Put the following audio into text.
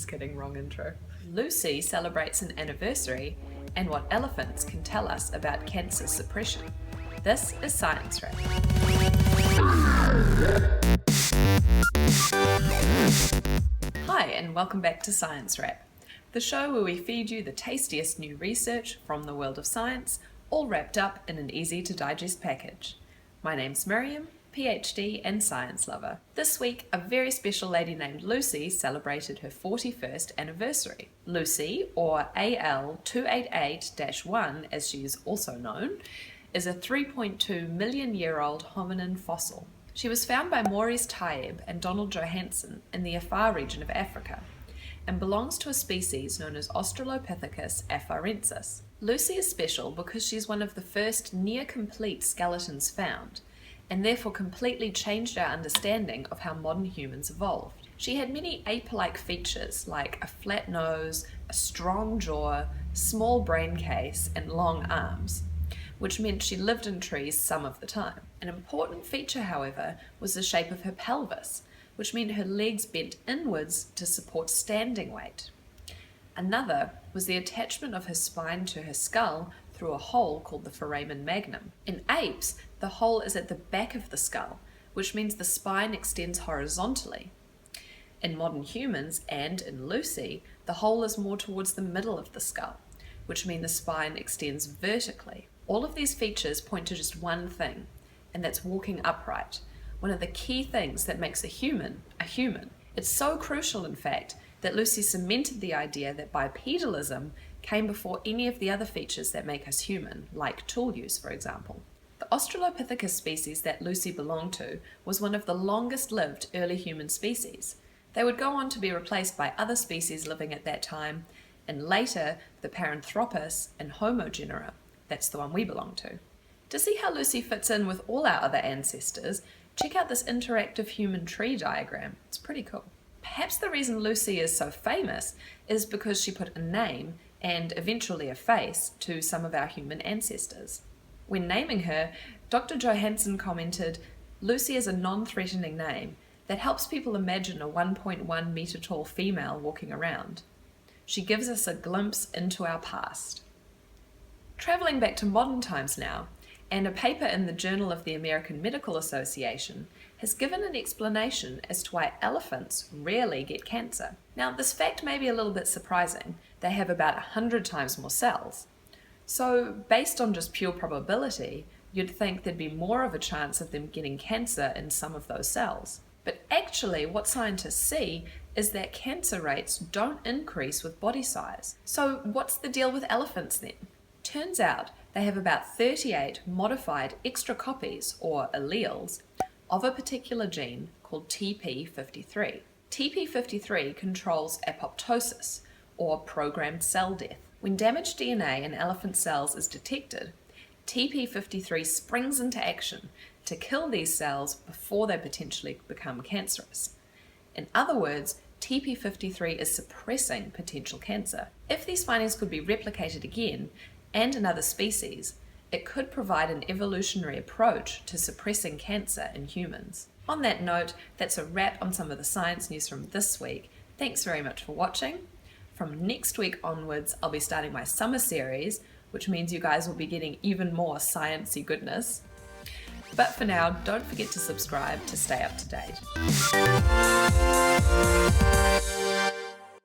kidding, wrong intro. Lucy celebrates an anniversary and what elephants can tell us about cancer suppression. This is Science Wrap. Hi, and welcome back to Science Wrap, the show where we feed you the tastiest new research from the world of science, all wrapped up in an easy-to-digest package. My name's Miriam, PhD and science lover. This week, a very special lady named Lucy celebrated her 41st anniversary. Lucy, or AL288-1 as she is also known, is a 3.2 million year old hominin fossil. She was found by Maurice Taib and Donald Johanson in the Afar region of Africa and belongs to a species known as Australopithecus afarensis. Lucy is special because she's one of the first near-complete skeletons found, and therefore completely changed our understanding of how modern humans evolved. She had many ape-like features like a flat nose, a strong jaw, small brain case, and long arms, which meant she lived in trees some of the time. An important feature, however, was the shape of her pelvis, which meant her legs bent inwards to support standing weight. Another was the attachment of her spine to her skull through a hole called the foramen magnum. In apes, the hole is at the back of the skull, which means the spine extends horizontally. In modern humans, and in Lucy, the hole is more towards the middle of the skull, which means the spine extends vertically. All of these features point to just one thing, and that's walking upright, one of the key things that makes a human a human. It's so crucial, in fact, that Lucy cemented the idea that bipedalism came before any of the other features that make us human, like tool use, for example. The Australopithecus species that Lucy belonged to was one of the longest-lived early human species. They would go on to be replaced by other species living at that time, and later the Paranthropus and Homo genera. That's the one we belong to. To see how Lucy fits in with all our other ancestors, check out this interactive human tree diagram. It's pretty cool. Perhaps the reason Lucy is so famous is because she put a name and eventually a face to some of our human ancestors. When naming her, Dr. Johanson commented, "Lucy is a non-threatening name that helps people imagine a 1.1 meter tall female walking around. She gives us a glimpse into our past." Traveling back to modern times now, and a paper in the Journal of the American Medical Association has given an explanation as to why elephants rarely get cancer. Now, this fact may be a little bit surprising. They have about 100 times more cells. So, based on just pure probability, you'd think there'd be more of a chance of them getting cancer in some of those cells. But actually, what scientists see is that cancer rates don't increase with body size. So, what's the deal with elephants then? Turns out they have about 38 modified extra copies, or alleles, of a particular gene called TP53. TP53 controls apoptosis, or programmed cell death. When damaged DNA in elephant cells is detected, TP53 springs into action to kill these cells before they potentially become cancerous. In other words, TP53 is suppressing potential cancer. If these findings could be replicated again, and in other species, it could provide an evolutionary approach to suppressing cancer in humans. On that note, that's a wrap on some of the science news from this week. Thanks very much for watching. From next week onwards, I'll be starting my summer series, which means you guys will be getting even more sciencey goodness. But for now, don't forget to subscribe to stay up to date.